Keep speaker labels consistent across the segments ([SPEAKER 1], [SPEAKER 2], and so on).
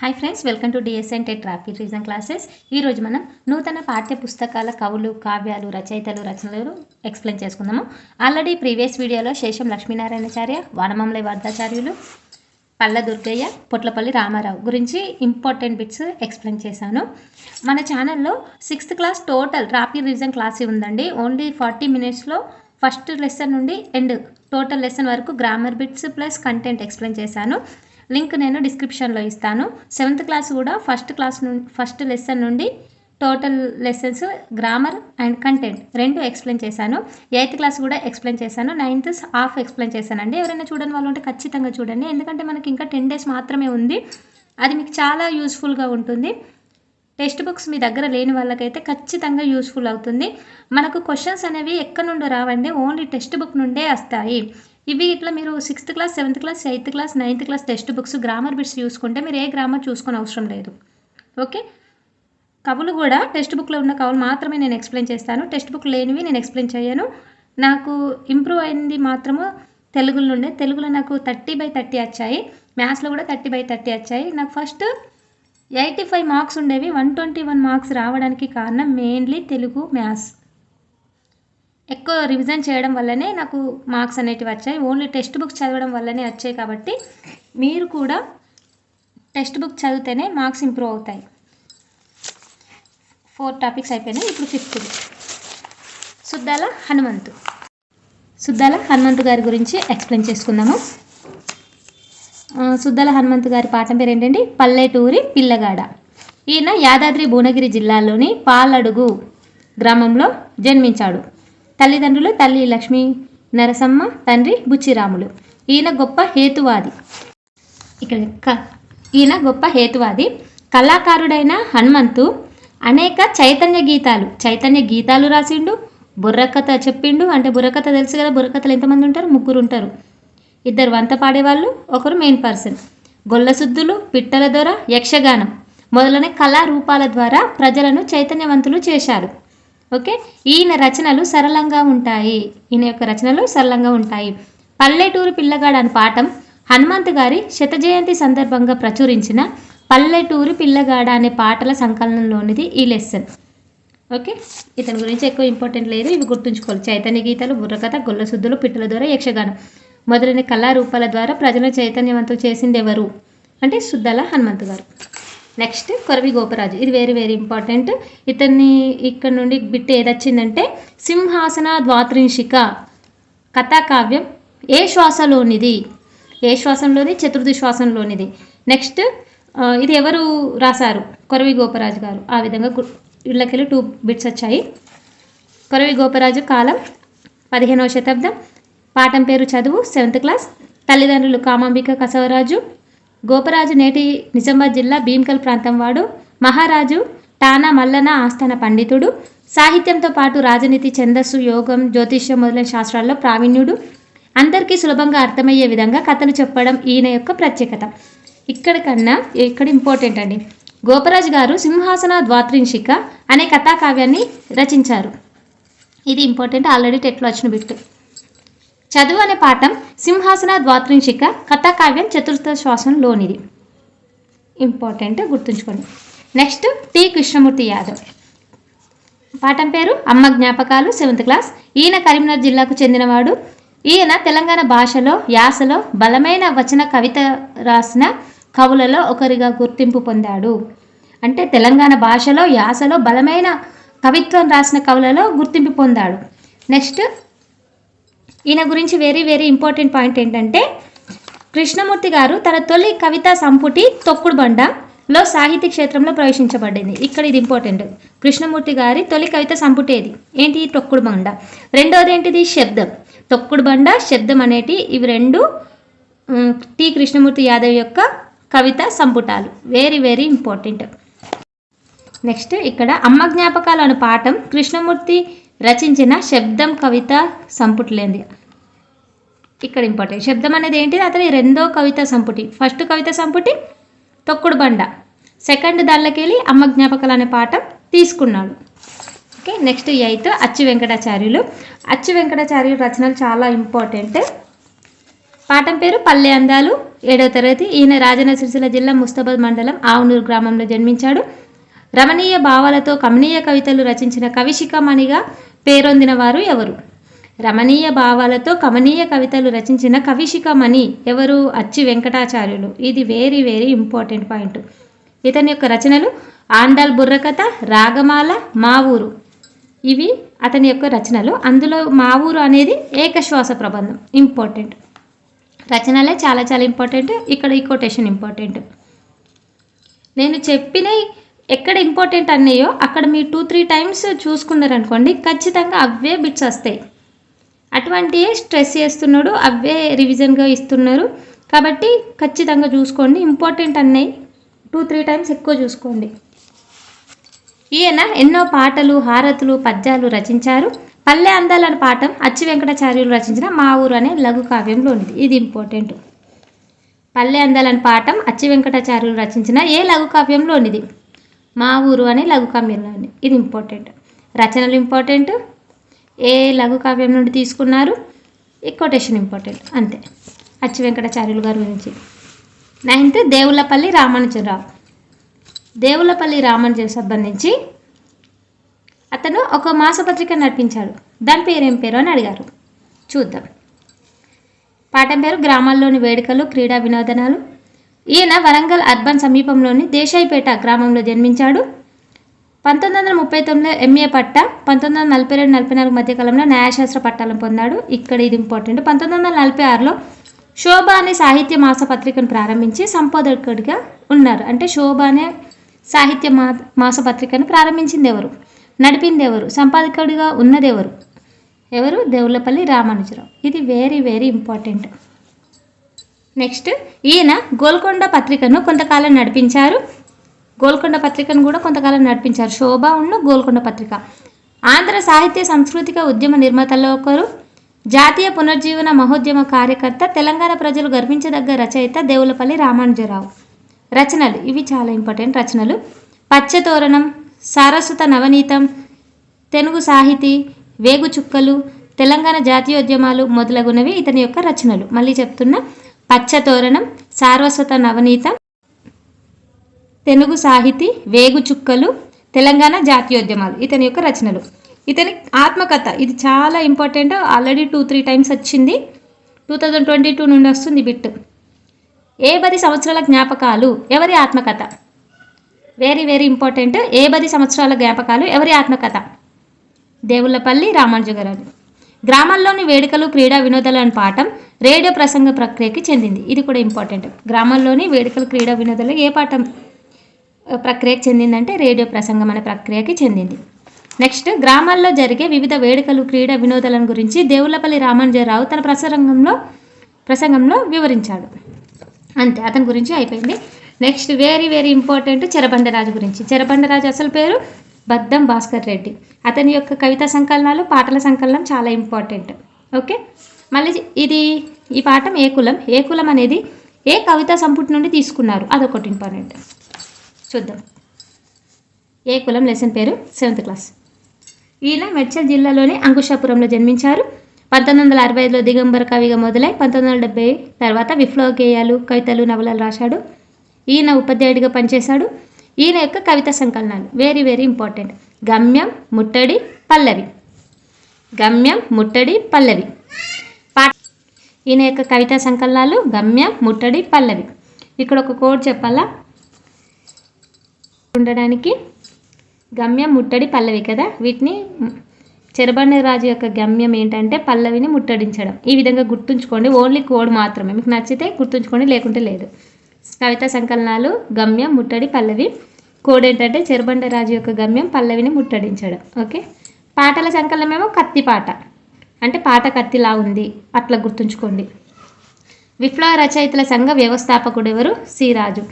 [SPEAKER 1] Hi friends, welcome to DSN TET rapid reason classes. ఈరోజు మనం నూతన పాఠ్య పుస్తకాల కవులు, కావ్యాలు, రచయితలు, రచనలు ఎక్స్ప్లెయిన్ చేసుకుందాము. ఆల్రెడీ ప్రీవియస్ వీడియోలో శేషం లక్ష్మీనారాయణాచార్య, వానమామలై వరదాచార్యులు, పల్ల దుర్గయ్య, పొట్లపల్లి రామారావు గురించి ఇంపార్టెంట్ బిట్స్ ఎక్స్ప్లెయిన్ చేశాను. మన ఛానల్లో 6th class total rapid reason class ఉందండి. ఓన్లీ 40 minutesలో ఫస్ట్ లెసన్ నుండి ఎండ్ టోటల్ లెసన్ వరకు grammar bits plus content explain చేశాను. లింక్ నేను డిస్క్రిప్షన్లో ఇస్తాను. 7th క్లాస్ కూడా ఫస్ట్ లెసన్ నుండి total lessons grammar and content రెండు ఎక్స్ప్లెయిన్ చేశాను. 8th క్లాస్ కూడా ఎక్స్ప్లెయిన్ చేశాను. 9th హాఫ్ ఎక్స్ప్లెయిన్ చేశానండి. ఎవరైనా చూడని వాళ్ళు ఉంటే ఖచ్చితంగా చూడండి, ఎందుకంటే మనకి ఇంకా 10 days మాత్రమే ఉంది. అది మీకు చాలా యూస్ఫుల్గా ఉంటుంది. టెక్స్ట్ బుక్స్ మీ దగ్గర లేని వాళ్ళకైతే ఖచ్చితంగా యూస్ఫుల్ అవుతుంది. మనకు క్వశ్చన్స్ అనేవి ఎక్కడి నుండి రావండి, ఓన్లీ టెక్స్ట్ బుక్ నుండే వస్తాయి. ఇవి ఇట్లా మీరు 6th class, 7th class, 8th class, 9th class text books grammar bits చూసుకుంటే మీరు ఏ గ్రామర్ చూసుకొని అవసరం లేదు. ఓకే, కవులు కూడా టెక్స్ట్ బుక్లో ఉన్న కవులు మాత్రమే నేను ఎక్స్ప్లెయిన్ చేస్తాను. టెక్స్ట్ బుక్ లేనివి నేను ఎక్స్ప్లెయిన్ చేయను. నాకు ఇంప్రూవ్ అయింది మాత్రము తెలుగులో నుండే. తెలుగులో నాకు 30/30 వచ్చాయి, మ్యాథ్స్లో కూడా 30/30 వచ్చాయి. నాకు ఫస్ట్ 85 మార్క్స్ ఉండేవి, 121 మార్క్స్ రావడానికి కారణం మెయిన్లీ తెలుగు, మ్యాథ్స్ ఎక్కువ రివిజన్ చేయడం వల్లనే నాకు మార్క్స్ అనేటివి వచ్చాయి. ఓన్లీ టెక్స్ట్ బుక్ చదవడం వల్లనే వచ్చాయి. కాబట్టి మీరు కూడా టెక్స్ట్ బుక్ చదివితేనే మార్క్స్ ఇంప్రూవ్ అవుతాయి. 4 టాపిక్స్ అయిపోయినాయి. ఇప్పుడు 5th సుద్దాల హనుమంతు గారి గురించి ఎక్స్ప్లెయిన్ చేసుకుందాము. సుద్దాల హనుమంతు గారి పాఠం పేరు ఏంటండి? పల్లెటూరి పిల్లగాడ. ఈయన యాదాద్రి భువనగిరి జిల్లాలోని పాలడుగు గ్రామంలో జన్మించాడు. తల్లిదండ్రులు తల్లి లక్ష్మీ నరసమ్మ, తండ్రి బుచ్చిరాములు. ఈయన గొప్ప హేతువాది. కళాకారుడైన హనుమంతు అనేక చైతన్య గీతాలు రాసిండు. బుర్రకథ చెప్పిండు. అంటే బుర్రకథ తెలుసు కదా, బుర్రకథలు ఎంతమంది ఉంటారు? 3 ఉంటారు. 2 వంత పాడేవాళ్ళు, ఒకరు మెయిన్ పర్సన్. గొల్లసుద్దులు, పిట్టల దొర, యక్షగానం మొదలైన కళారూపాల ద్వారా ప్రజలను చైతన్యవంతులు చేశారు. ఓకే, ఈయన యొక్క రచనలు సరళంగా ఉంటాయి. పల్లెటూరు పిల్లగాడ అని పాఠం హనుమంతు గారి శతజయంతి సందర్భంగా ప్రచురించిన పల్లెటూరు పిల్లగాడ అనే పాటల సంకలనంలోనిది ఈ లెసన్. ఓకే, ఇతని గురించి ఎక్కువ ఇంపార్టెంట్ లేదు, ఇవి గుర్తుంచుకోవాలి. చైతన్య గీతాలు, బుర్రకథ, గొల్లసుద్దులు, పిట్టల ద్వారా, యక్షగానం మొదలైన కళారూపాల ద్వారా ప్రజలను చైతన్యవంతులు చేసింది ఎవరు అంటే సుద్దాల హనుమంతు గారు. నెక్స్ట్ కొరవి గోపరాజు. ఇది వెరీ ఇంపార్టెంట్. ఇతన్ని ఇక్కడ నుండి బిట్ ఏదొచ్చిందంటే సింహాసన ద్వాత్రింశిక కథాకావ్యం ఏ శ్వాసంలోని? చతుర్థి శ్వాసంలోనిది. నెక్స్ట్ ఇది ఎవరు రాశారు? కొరవి గోపరాజు గారు. ఆ విధంగా ఇళ్ళకెళ్ళి 2 బిట్స్ వచ్చాయి. కొరవి గోపరాజు కాలం 15వ శతాబ్దం. పాఠం పేరు చదువు 7th క్లాస్. తల్లిదండ్రులు కామాంబిక కసవరాజు. గోపరాజు నేటి నిజామాబాద్ జిల్లా భీమ్కల్ ప్రాంతం వాడు. మహారాజు టానా మల్లన ఆస్థాన పండితుడు. సాహిత్యంతో పాటు రాజనీతి, ఛందస్సు, యోగం, జ్యోతిష్యం మొదలైన శాస్త్రాల్లో ప్రావీణ్యుడు. అందరికీ సులభంగా అర్థమయ్యే విధంగా కథలు చెప్పడం ఈయన యొక్క ప్రత్యేకత. ఇక్కడ ఇంపార్టెంట్ అండి. గోపరాజు గారు సింహాసన ద్వాత్రింశిక అనే కథాకావ్యాన్ని రచించారు. ఇది ఇంపార్టెంట్, ఆల్రెడీ టెట్లో వచ్చిన బిట్టు. చదువు అనే పాఠం సింహాసన ద్వాత్రింశిక కథాకావ్యం చతుర్థ శ్వాసంలోనిది. ఇంపార్టెంట్, గుర్తుంచుకోండి. Next T Krishnamurthy Yadav. పాఠం పేరు అమ్మ జ్ఞాపకాలు, 7th క్లాస్. ఈయన కరీంనగర్ జిల్లాకు చెందినవాడు. ఈయన తెలంగాణ భాషలో, యాసలో బలమైన వచన కవిత రాసిన కవులలో ఒకరిగా గుర్తింపు పొందాడు. అంటే తెలంగాణ భాషలో, యాసలో బలమైన కవిత్వం రాసిన కవులలో గుర్తింపు పొందాడు. నెక్స్ట్ ఈయన గురించి వెరీ ఇంపార్టెంట్ పాయింట్ ఏంటంటే కృష్ణమూర్తి గారు తన తొలి కవితా సంపుటి తొక్కుడు బండలో సాహితీ క్షేత్రంలో ప్రవేశించబడింది. ఇక్కడ ఇది ఇంపార్టెంట్. కృష్ణమూర్తి గారి తొలి కవిత సంపుటేది ఏంటి? తొక్కుడు బండ. రెండోది ఏంటిది? శబ్దం. తొక్కుడు బండ, శబ్దం అనేటి ఇవి 2 టి కృష్ణమూర్తి యాదవ్ యొక్క కవిత సంపుటాలు. Very important. నెక్స్ట్ ఇక్కడ అమ్మ జ్ఞాపకాలు అనే పాఠం కృష్ణమూర్తి రచించిన శబ్దం కవిత సంపుటిలేంది. ఇక్కడ ఇంపార్టెంట్. శబ్దం అనేది ఏంటిది? అతని 2వ కవిత సంపుటి. ఫస్ట్ కవిత సంపుటి తొక్కుడు బండ, సెకండ్ దానిలోకెళ్ళి అమ్మ జ్ఞాపకాలు అనే పాఠం తీసుకున్నాడు. ఓకే, నెక్స్ట్ 8th అచ్చు వెంకటాచార్యులు రచనలు చాలా ఇంపార్టెంట్. పాఠం పేరు పల్లె అందాలు, 7వ తరగతి. ఈయన రాజన్న సిరిసిల్ల జిల్లా ముస్తాబాద్ మండలం ఆవునూరు గ్రామంలో జన్మించాడు. రమణీయ భావాలతో కమనీయ కవితలు రచించిన కవిశిఖమణిగా పేరొందిన వారు ఎవరు? రమణీయ భావాలతో కమనీయ కవితలు రచించిన కవిశిఖమణి ఎవరు? అచ్చి వెంకటాచార్యులు. ఇది వెరీ వెరీ ఇంపార్టెంట్ పాయింట్. ఇతని యొక్క రచనలు ఆండాల్ బుర్రకథ, రాగమాల, మా ఊరు. ఇవి అతని యొక్క రచనలు. అందులో మా ఊరు అనేది ఏకశ్వాస ప్రబంధం ఇంపార్టెంట్. రచనలే చాలా చాలా ఇంపార్టెంట్. ఇక్కడ ఈ కొటేషన్ ఇంపార్టెంట్. నేను చెప్పిన ఎక్కడ ఇంపార్టెంట్ అన్నాయో అక్కడ మీరు 2-3 టైమ్స్ చూసుకున్నారనుకోండి, ఖచ్చితంగా అవే బిట్స్ వస్తాయి. అటువంటివే స్ట్రెస్ చేస్తున్నాడు, అవే రివిజన్గా ఇస్తున్నారు. కాబట్టి ఖచ్చితంగా చూసుకోండి. ఇంపార్టెంట్ అన్నాయి 2-3 టైమ్స్ ఎక్కువ చూసుకోండి. ఈయన ఎన్నో పాటలు, హారతులు, పద్యాలు రచించారు. పల్లె అందాలని పాఠం అచ్చి వెంకటాచార్యులు రచించిన మా ఊరు అనే లఘు కావ్యంలోనిది. ఇది ఇంపార్టెంట్. పల్లె అందాలని పాఠం అచ్చి వెంకటాచార్యులు రచించిన ఏ లఘు కావ్యంలోనిది? మా ఊరు అనే లఘు కావ్యంలోనిది. ఇది ఇంపార్టెంట్. రచనలు ఇంపార్టెంట్. ఏ లఘు కావ్యం నుండి తీసుకున్నారు? ఈ కొటేషన్ ఇంపార్టెంట్. అంతే అచ్చి వెంకటాచార్యులు గారి గురించి. 9th దేవులపల్లి రామానుజరావు. దేవులపల్లి రామానుజరావు సంబంధించి అతను ఒక మాసపత్రిక నడిపించాడు. దాని పేరేం పేరు అని అడిగారు. చూద్దాం. పాఠం పేరు గ్రామాల్లోని వేడుకలు, క్రీడా వినోదనాలు. ఈయన వరంగల్ అర్బన్ సమీపంలోని దేశాయిపేట గ్రామంలో జన్మించాడు. 1939లో ఎంఏ పట్టా, 1942-44 మధ్యకాలంలో న్యాయశాస్త్ర పట్టాలను పొందాడు. ఇక్కడ ఇది ఇంపార్టెంట్. 1946లో శోభ అనే సాహిత్య మాసపత్రికను ప్రారంభించి సంపాదకుడిగా ఉన్నారు. అంటే శోభ అనే సాహిత్య మాసపత్రికను ప్రారంభించింది ఎవరు? నడిపింది ఎవరు? సంపాదకుడిగా ఉన్నది ఎవరు? ఎవరు? దేవులపల్లి రామానుజరావు. ఇది వెరీ వెరీ ఇంపార్టెంట్. నెక్స్ట్, ఈయన గోల్కొండ పత్రికను కొంతకాలం నడిపించారు. గోల్కొండ పత్రికను కూడా కొంతకాలం నడిపించారు. శోభ ఉన్న గోల్కొండ పత్రిక. ఆంధ్ర సాహిత్య సాంస్కృతిక ఉద్యమ నిర్మాతల్లో ఒకరు. జాతీయ పునర్జీవన మహోద్యమ కార్యకర్త. తెలంగాణ ప్రజలు గర్వించదగ్గ రచయిత దేవులపల్లి రామానుజరావు. రచనలు ఇవి చాలా ఇంపార్టెంట్. రచనలు పచ్చతోరణం, సారస్వత నవనీతం, తెలుగు సాహితీ, వేగు చుక్కలు, తెలంగాణ జాతీయోద్యమాలు మొదలగునవి ఇతని యొక్క రచనలు. మళ్ళీ చెప్తున్నా, పచ్చతోరణం, సారస్వత నవనీతం, తెలుగు సాహితీ, వేగు చుక్కలు, తెలంగాణ జాతీయోద్యమాలు ఇతని యొక్క రచనలు. ఇతని ఆత్మకథ ఇది చాలా ఇంపార్టెంట్. ఆల్రెడీ 2-3 టైమ్స్ వచ్చింది. 2022 నుండి వస్తుంది బిట్. ఏ 10 సంవత్సరాల జ్ఞాపకాలు ఎవరి ఆత్మకథ? Very very important. ఏ 10 సంవత్సరాల జ్ఞాపకాలు ఎవరి ఆత్మకథ? దేవులపల్లి రామానుజరావు. గ్రామాల్లోని వేడుకలు, క్రీడా వినోదాలు అనే పాఠం రేడియో ప్రసంగ ప్రక్రియకి చెందింది. ఇది కూడా ఇంపార్టెంట్. గ్రామాల్లోని వేడుకలు, క్రీడా వినోదాలు ఏ పాఠం ప్రక్రియకి చెందిందంటే రేడియో ప్రసంగం అనే ప్రక్రియకి చెందింది. నెక్స్ట్, గ్రామాల్లో జరిగే వివిధ వేడుకలు, క్రీడా వినోదాలను గురించి దేవులపల్లి రామానుజరావు తన ప్రసంగంలో వివరించాడు. అంతే, అతని గురించి అయిపోయింది. Next, very very important Cherabandaraju గురించి. చెరబండరాజు అసలు పేరు బద్దం భాస్కర్ రెడ్డి. అతని యొక్క కవితా సంకలనాలు, పాటల సంకలనం చాలా ఇంపార్టెంట్. ఓకే, మళ్ళీ ఈ పాఠం ఏ కులం? ఏ కులం అనేది ఏ కవితా సంపుటి నుండి తీసుకున్నారు? అదొకటి ఇంపార్టెంట్. చూద్దాం. ఏ కులం లెసన్ పేరు 7th క్లాస్. ఈయన మెడ్చల్ జిల్లాలోని అంకుశాపురంలో జన్మించారు. 1965లో దిగంబర కవిగా మొదలై 1970 తర్వాత విప్లవ గేయాలు, కవితలు, నవలలు రాశాడు. ఈయన ఉపాధ్యాయుడిగా పనిచేశాడు. ఈయన యొక్క కవితా సంకలనాలు వెరీ వెరీ ఇంపార్టెంట్. గమ్యం, ముట్టడి, పల్లవి. గమ్యం, ముట్టడి, పల్లవి. ఈయన యొక్క కవితా సంకలనాలు గమ్యం, ముట్టడి, పల్లవి. ఇక్కడ ఒక కోడ్ చెప్పాలా ఉండడానికి? గమ్యం, ముట్టడి, పల్లవి కదా. వీటిని చెరబండరాజు యొక్క గమ్యం ఏంటంటే పల్లవిని ముట్టడించడం. ఈ విధంగా గుర్తుంచుకోండి. ఓన్లీ కోడ్ మాత్రమే. మీకు నచ్చితే గుర్తుంచుకోండి, లేకుంటే లేదు. కవితా సంకలనాలు గమ్యం, ముట్టడి, పల్లవి. కోడ్ ఏంటంటే చెరబండరాజు యొక్క గమ్యం పల్లవిని ముట్టడించడం. ఓకే. పాటల సంకలనమేమో కత్తి పాట, అంటే పాట కత్తిలా ఉంది, అట్లా గుర్తుంచుకోండి. విప్లవ రచయితల సంఘ వ్యవస్థాపకుడు ఎవరు? సి రాజు.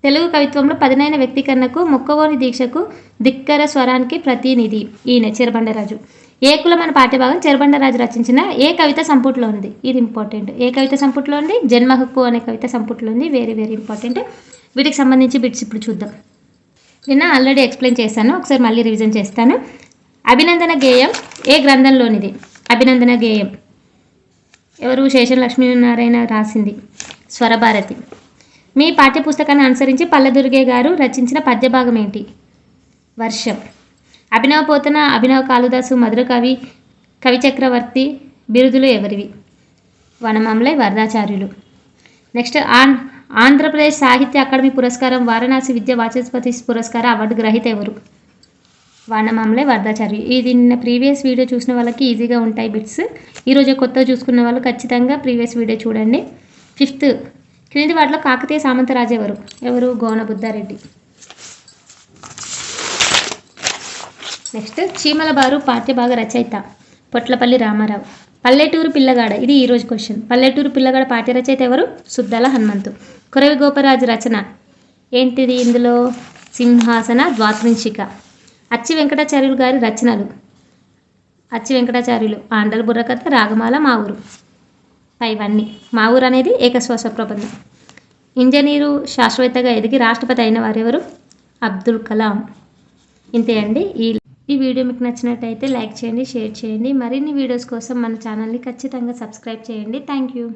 [SPEAKER 1] తెలుగు కవిత్వంలో పదునైన వ్యక్తీకరణకు, మొక్కవోని దీక్షకు, ధిక్కర స్వరానికి ప్రతినిధి ఈయన చెరబండరాజు. ఏ కులం అనే పాఠ్యభాగం చెరబండరాజు రచించిన ఏ కవిత సంపుట్లో ఉంది? ఇది ఇంపార్టెంట్. ఏ కవిత సంపుట్లో ఉంది? జన్మ హక్కు అనే కవిత సంపుట్లో ఉంది. Very very important. వీటికి సంబంధించి బిట్స్ ఇప్పుడు చూద్దాం. నిన్న ఆల్రెడీ ఎక్స్ప్లెయిన్ చేశాను, ఒకసారి మళ్ళీ రివిజన్ చేస్తాను. అభినందన గేయం ఏ గ్రంథంలోనిది? అభినందన గేయం ఎవరు? శేషన్ లక్ష్మీనారాయణ రాసింది. స్వరభారతి. మీ పాఠ్యపుస్తకాన్ని అనుసరించి పల్లెదుర్గే గారు రచించిన పద్యభాగం ఏంటి? వర్షం. అభినవ పోతన, అభినవ కాళిదాసు, మధుర కవి, కవి చక్రవర్తి బిరుదులు ఎవరివి? వనమామలై వరదాచార్యులు. నెక్స్ట్ ఆంధ్రప్రదేశ్ సాహిత్య అకాడమీ పురస్కారం, వారణాసి విద్యా వాచస్పతి పురస్కార అవార్డు గ్రహీత ఎవరు? వనమామలై వరదాచార్యులు. ఇది నిన్న ప్రీవియస్ వీడియో చూసిన వాళ్ళకి ఈజీగా ఉంటాయి బిట్స్. ఈరోజు కొత్తగా చూసుకున్న వాళ్ళు ఖచ్చితంగా ప్రీవియస్ వీడియో చూడండి. 5th, క్రింది వాటిలో కాకతీయ సామంతరాజు ఎవరు? ఎవరు? గోన బుద్ధారెడ్డి. నెక్స్ట్ చీమల బారు పాఠ్యభాగ రచయిత పొట్లపల్లి రామారావు. పల్లెటూరు పిల్లగాడ, ఇది ఈరోజు క్వశ్చన్. పల్లెటూరు పిల్లగాడ పాఠ్య రచయిత ఎవరు? సుద్దల హనుమంతు. కొరవి గోపరాజు రచన ఏంటిది? ఇందులో సింహాసన ద్వాత్రింశిక. అచ్చి వెంకటాచార్యులు గారి రచనలు. అచ్చి వెంకటాచార్యులు ఆండల బుర్రకథ, రాగమాల, మా ఊరు. ఇవన్నీ మా ఊరు అనేది ఏకశ్వాస ప్రబంధం. ఇంజనీరు శాస్త్రవేత్తగా ఎదిగి రాష్ట్రపతి అయిన వారెవరు? అబ్దుల్ కలాం. ఇంతే అండి. ఈ వీడియో మీకు నచ్చినట్టయితే లైక్ చేయండి, షేర్ చేయండి. మరిన్ని వీడియోస్ కోసం మన ఛానల్ని ఖచ్చితంగా సబ్స్క్రైబ్ చేయండి. Thank you.